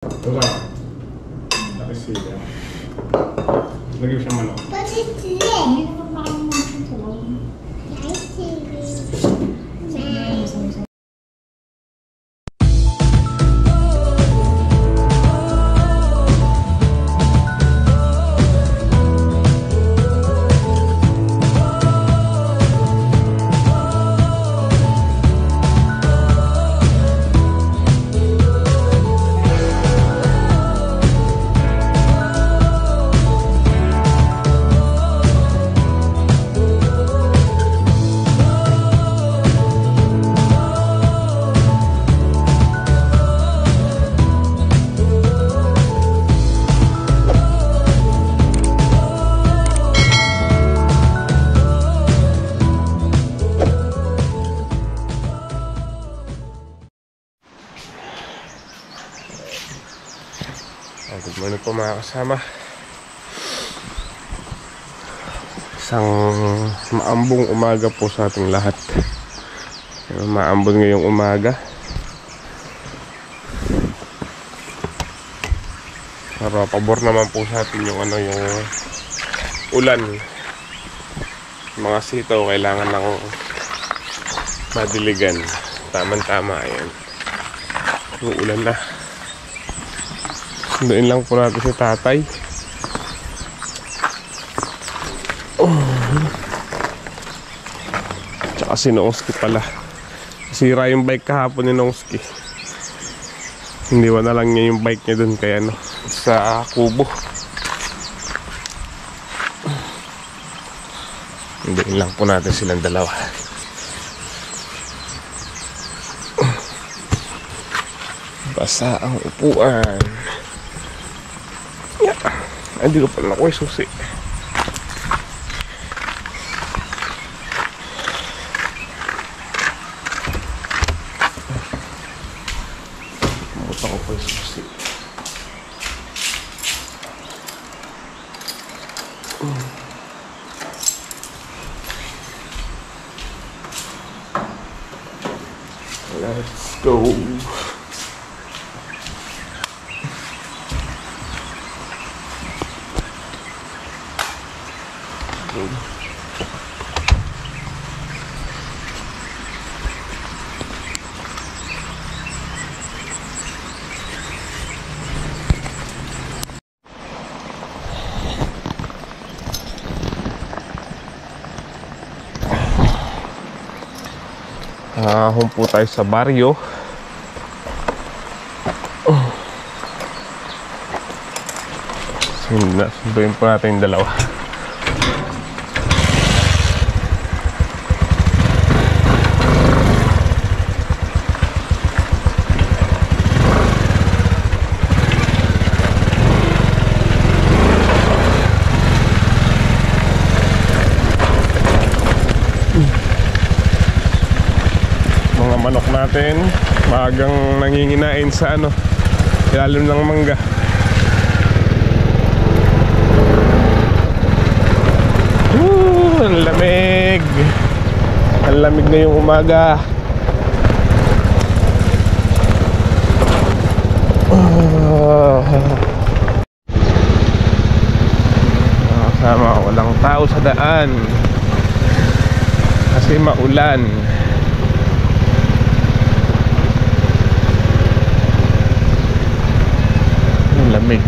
Diba? Tapos sila. Lagyan siya manok. Hindi naman makalimutan sa loob. Good morning po mga kasama. Isang maambong umaga po sa ating lahat. Maambon ngayong umaga. Pero pabor naman po sa atin yung yung ulan. Mga sitaw kailangan ng madiligan. Tama-tama yan. Yung ulan na. Sunduin lang po natin si tatay. Tsaka si Nongski pala. Sira yung bike kahapon ni Nongski. Hindi na lang niya yung bike niya dun kaya sa kubo. Sunduin lang po natin silang dalawa. Basa ang upuan. Hindi ko pala nakuha yung susi. Butang ko yung susi. Let's go. Home po tayo sa baryo. Sunduin po natin yung dalawa. Manok natin maagang nanginginain sa ilalim ng mangga. Ang lamig. Ang lamig na yung umaga. Kasama walang tao sa daan kasi maulan. Lamig.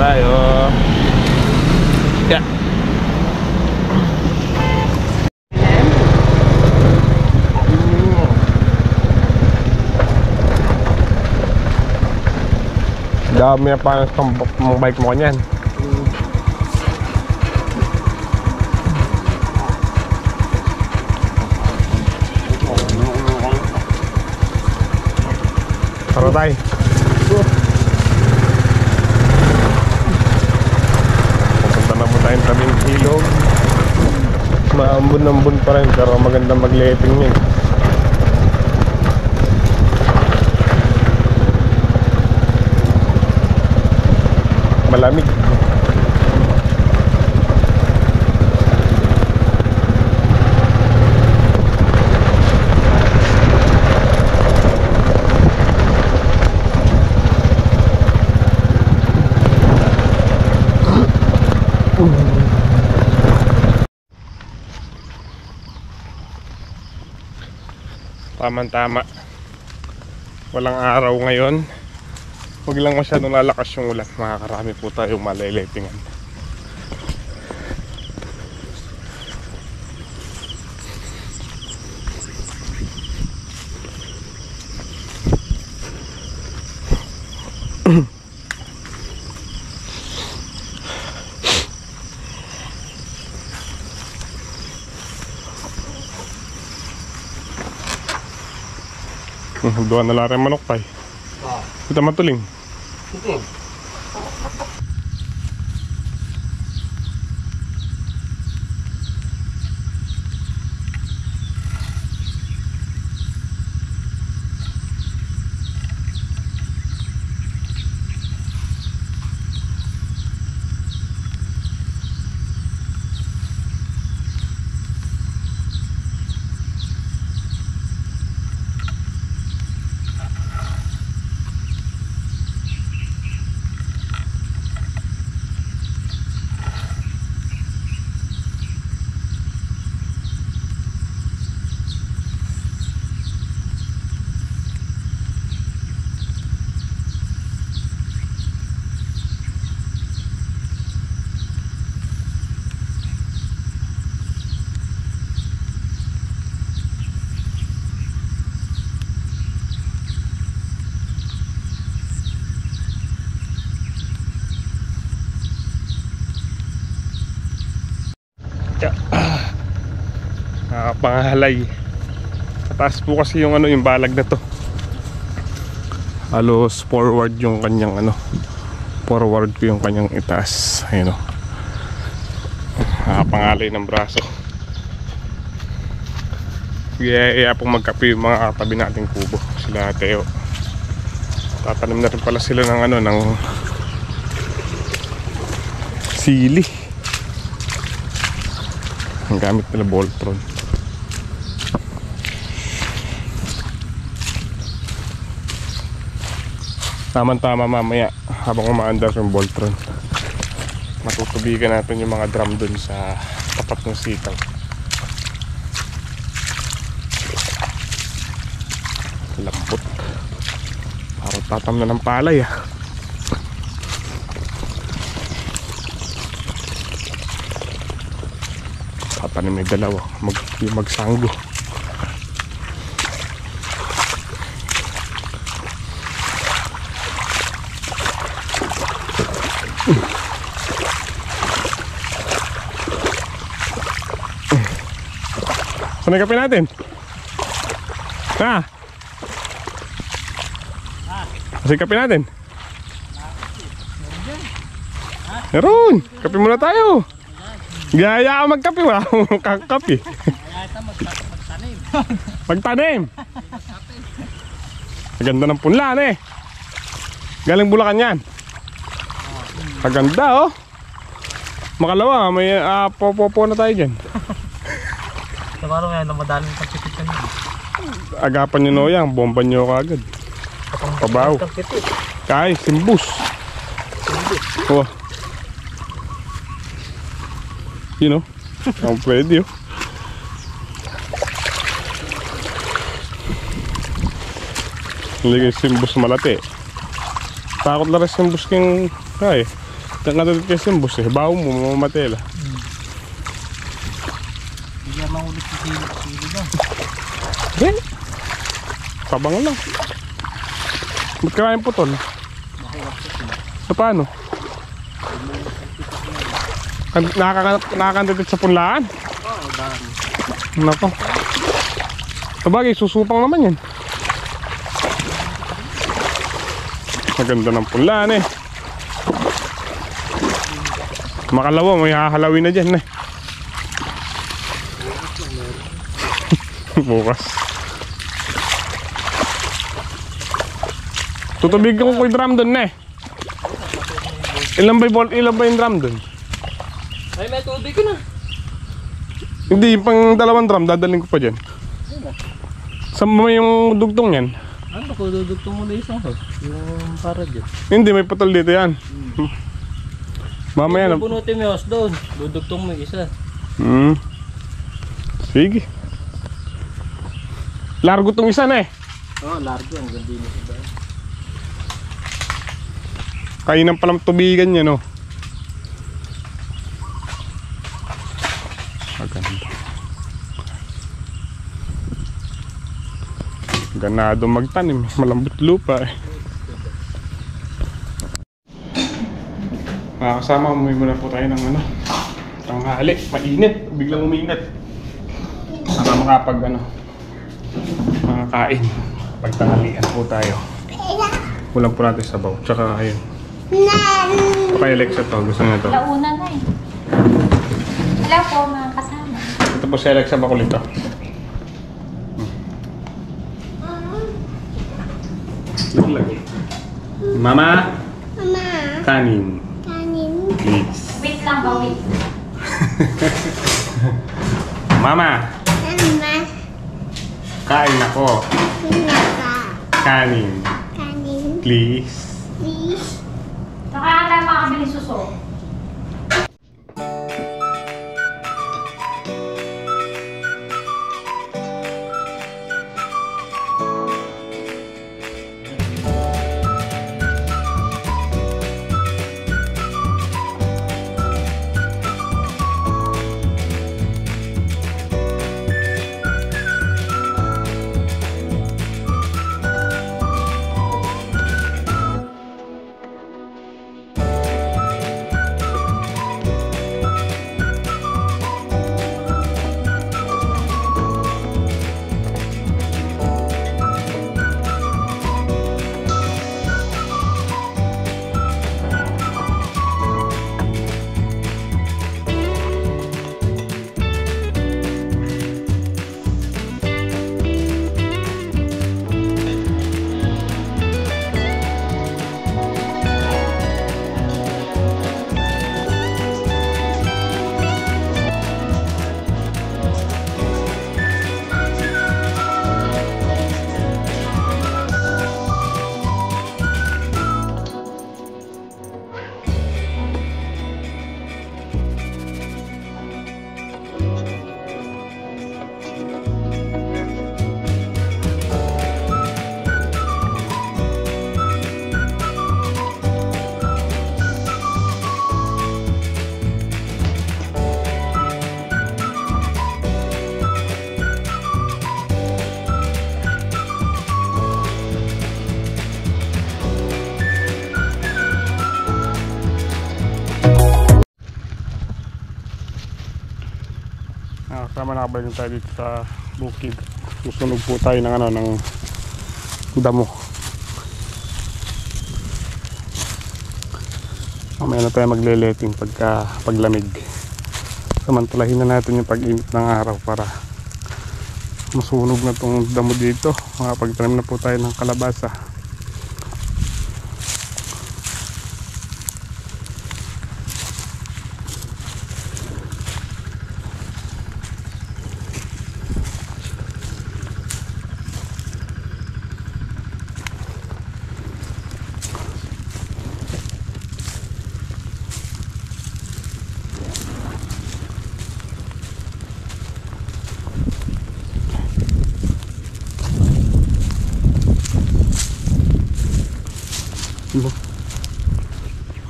tayo. Yeah. Dami na pa ng bike mo kanyan. Tara tayo. Pupunta na po tayong tabing ilog. Maambun-ambun pa rin pero maganda mag-letting yun. Malamig. Tama-tama. Walang araw ngayon. Huwag lang masyadong lalakas yung ulan. Makakarami po tayong malilitingan. Doon na lang rin manok tayo. Kita matuling. Nakapangahalay. Mataas po kasi yung yung balag na to. Halos forward yung kanyang forward ko yung kanyang itaas. Ayun o. Nakapangalay ng braso. Kaya pong magkape yung mga katabi nating kubo. Sila Teo. Tatanim na rin pala sila ng ng sili. Ang gamit nila Voltron. Tama-tama mamaya habang umaandar yung Voltron. Matutubigan natin yung mga drum dun sa tapat ng sitaw. Lambot. Parang tatam na ng palay ah. Tatanim may dalawa. Magsanggo. Saan ang kape natin? Ha? Kasi kape natin? Meron! Kape muna tayo! Gaya ka magkape ba? Kakape. Magtanim. Maganda ng punlan eh. Galing Bulacan yan. Maganda oh. Makalawa may popo na tayo dyan. Naman nga na madaling pagpipitan niyo. Agapan nyo no yan. Bomba nyo kagad. Pabaw. Kay, simbus. Oh. You know, ang pwede oh. Ligay simbus malati. Takot na rin simbus king ay. Diyan ka natin kasi yung bus eh. Baho mo, mamamatay lang. Bigyan mahulit si Sili ba? Eh, pabangan lang. Ba't kaya yung putol? So paano? Nakakantitit sa punlaan? Oo, dami. Nako. Sabagay, susupang naman yan. Maganda ng punlaan eh. Makalawa, may hahalawin na dyan eh. Bukas. Tutubig ko yung drum dun eh. Ilan ba yung drum dun? Ay, may tubig ko na. Hindi, pang dalawang drum, dadaling ko pa dyan. Saan mo yung dugtong yan? Ano ko, dudugtong mo na isang hog. Yung para dyan. Hindi, may putol dito yan. Mamaya na. Pupunutin mo yung hose doon. Dudugtong mo yung isa. Sige. Largo tong isa na eh. Oo, largo. Ang ganda yun sa daan. Kainan palang tubigan niya, no? Maganda. Ganado magtanim. Malambot lupa eh. Mga kasama, umuwi muna po tayo ng tanghali. Mainit. Biglang uminit. Para makakain. Pagtanghalian po tayo. Kulang po natin sabaw. Tsaka ayun. Pa-Alexa to. Gusto niya to. Launa na eh. Hello po mga kasama. Ito po si Alexa Bakulito. Lagi. Mama, Mama, kanin. kanin. Please. Wait lang ba, wait. Mama, Mama, kain ako. pinaka. Kanin. Kanin. Please. Please. Saka ata makabili suso. Kasama nakabalik tayo dito sa bukid. Susunog po tayo ng ng damo. Mamaya na tayo magleleting paglamig. Samantalahin na natin yung pag-init ng araw para masunog na tong damo dito. Makapagtanim na po tayo ng kalabasa.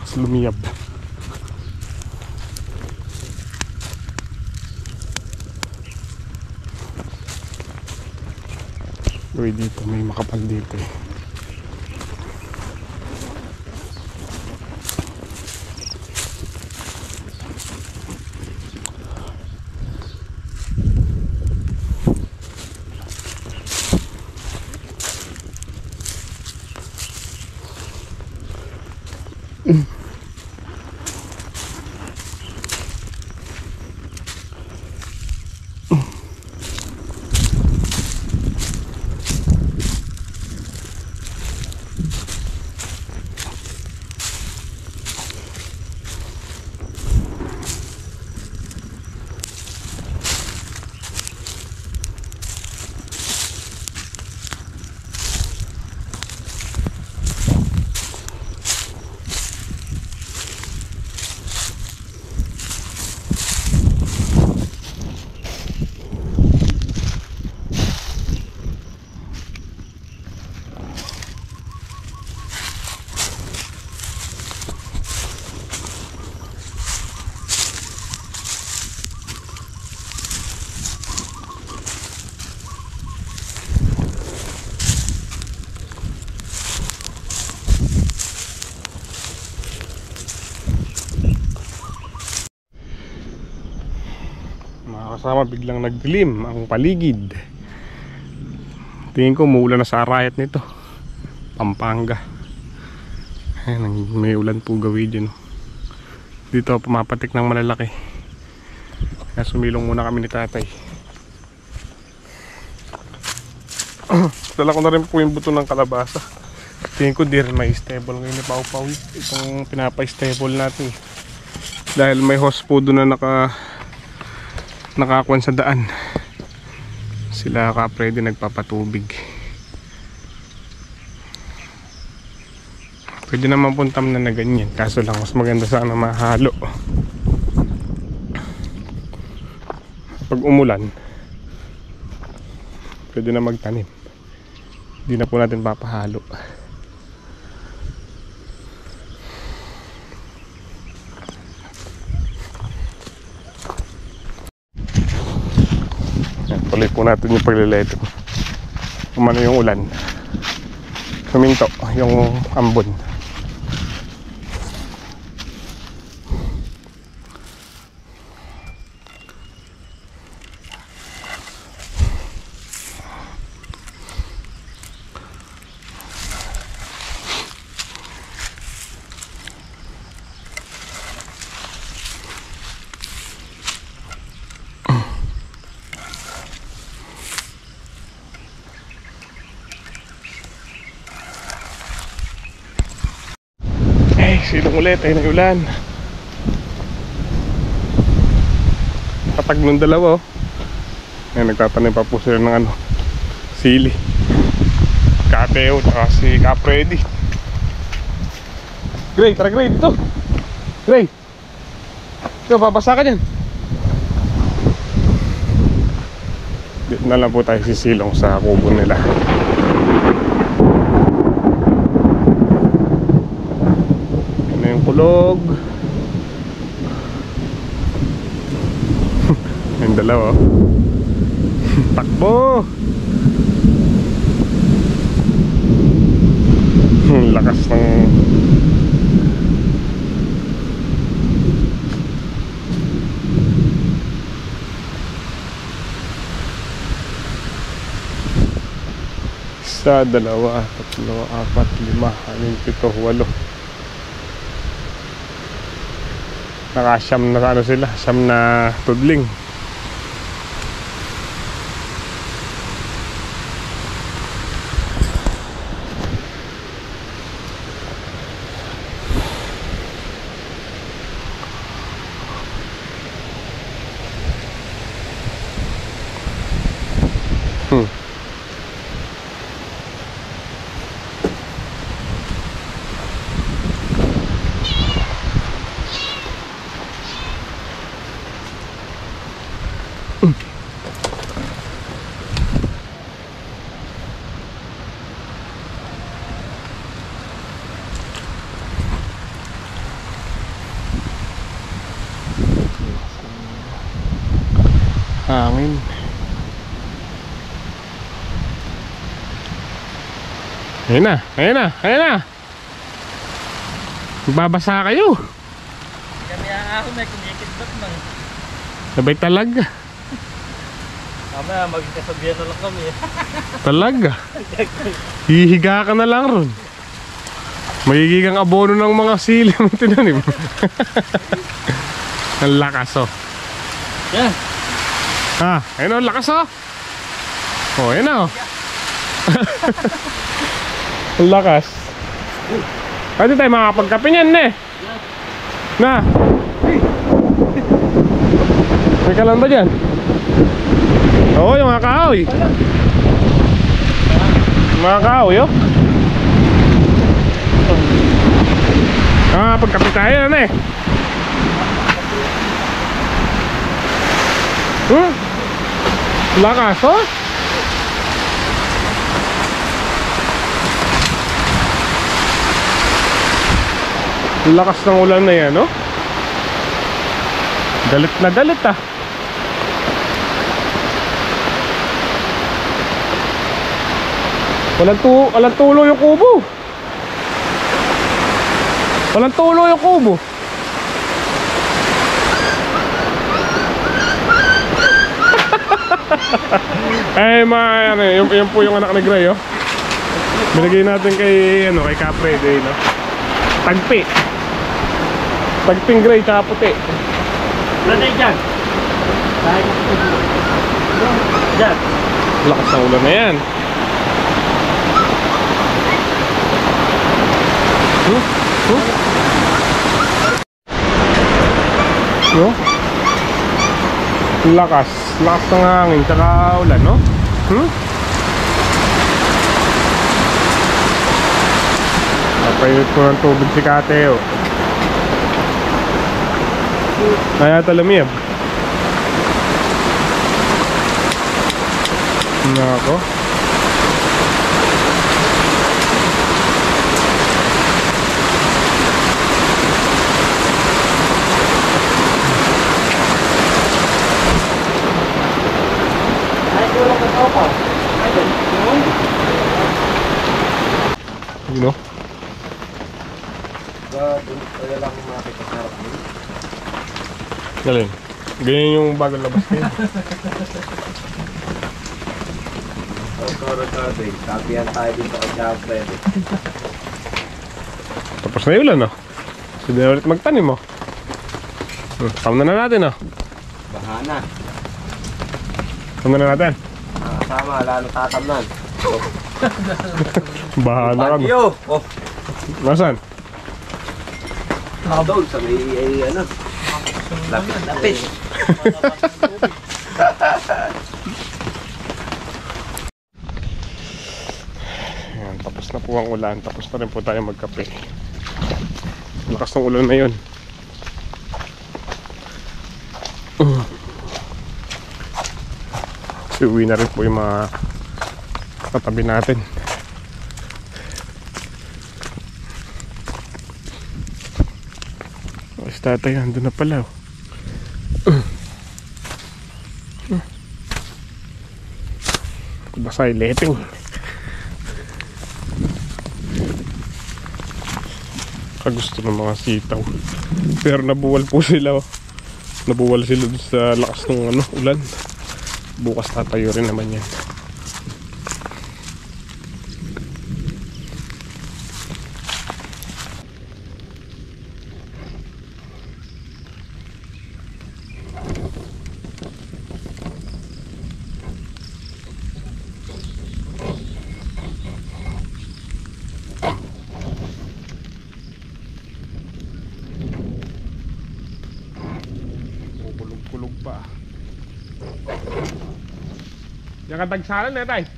Mas lumiyab. Uy, dito may makapal dito eh. Mga kasama, biglang nagdilim ang paligid. Tingin ko muulan na sa arayat nito, Pampanga. Ayan, may ulan po gawin dyan. Dito pumapatik ng malalaki. Kaya sumilong muna kami ni tatay. Dala ko na rin po yung buto ng kalabasa. Tingin ko di rin may stable ngayon ni Pau Pau. Itong pinapa-stable natin. Dahil may hose po doon na nakakuan sa daan. Sila kapre din nagpapatubig. Pwede naman puntam na ganyan, kaso lang mas maganda sana mahalo. Pag umulan, pwede na magtanim. Hindi na po natin papahalo. Tuloy po natin yung paglileto. Kumano yung ulan, huminto yung ambon. Silong ulit ay nag-ulan. Patag ng dalawa oh. Ay, nagtatanim pa po sila ng sili. Kateo tsaka si Capredi. Gray, tara Gray dito. Gray, ito babasa ka dyan. Dito na lang po tayo sisilong sa kubo nila. Kulog. Yung dalawa takbo. Lakas ng isa, dalawa, tatlo, apat, lima, anim, pito, walo. Nakasyam na sila, siyam na tudling. Hangin. Ayun na, ayun na, ayun na. Babasa kayo. Kami aahon na kinikidbat lang. Sabay talaga. Mamaya magkasabihan na lang kami. Talaga. Hihiga ka na lang ron. Magiging kang abono ng mga sili mo tinanim. Ang lakas oh. Yan. Ha, ayun ang lakas oh. Oh, ayun na oh. Ang lakas. Pwede tayo makapagkape niyan eh. Na. May kalan ba dyan? Oo, yung mga kahoy. Mga kahoy oh. Ah, pagkape tayo na eh. Lakas oh. Lakas ng ulan na yan, no? Galit na galit ah. Walang tulo yung kubo. Walang tulo yung kubo. Ay, ano, yun po yung anak ni Gray, oh. Binigay natin kay, ano, kay Capre, no? Tagpi. Tagping gray tsaka puti. Nanay dyan. Dyan. Lakas ng ulan na yan. No? Lakas. Lakas ng hangin tsaka ulan, no? Napayot ko ng tubig si Kate, oh. Kaya talamiyab. Nako. You know? Kaya lang makikita sa harap mo. Galing. Ganyan yung bagong labas kayo. Kapihan tayo dito kay Capre. Tapos na yung ulan, oh. Sige na ulit magtanim, oh. Tama na natin, oh. Bahana. Tama na natin. Kasama, lalo tatamnan. Bahala ka, Bagyo! Oh! Nasaan? Doon sa may, ano, lapit. Ayan, tapos na po ang ulan. Tapos na rin po tayo magkape. Lakas ng ulan na yun. So, uwi na rin po yung mga katabi natin. Si tatay, andun na pala, oh. Basta ileting. Kagusto ng mga sitaw. Pero nabuwal po sila, oh. Nabuwal sila dun sa lakas ng ano, ulan. Bukas tatayo rin naman yan. Kulog pa. Yang katagsalan na tayo.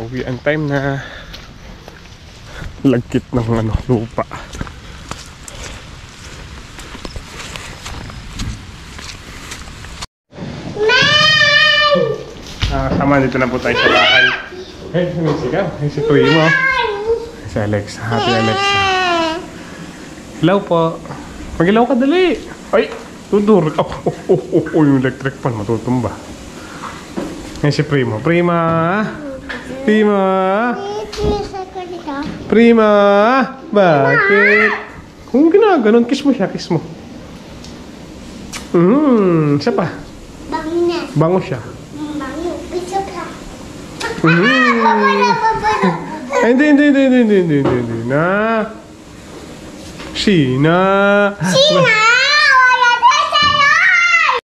Uwi ang time na lagkit ng ano, lupa. mama, dito na po tayo sa bahay. Hey, sumisigaw. Hey, si Primo. Si Alexa. Happy Alexa. Hello po. Mag-ilaw ka dali. Ay, tudur. Yung electric fan, matutumba. Hey, si Primo. Prima. Prima. Prima. Bakit? Kung ginaganon, kiss mo siya, kiss mo. Siya pa. Bango siya. Ay, hindi na. Sina.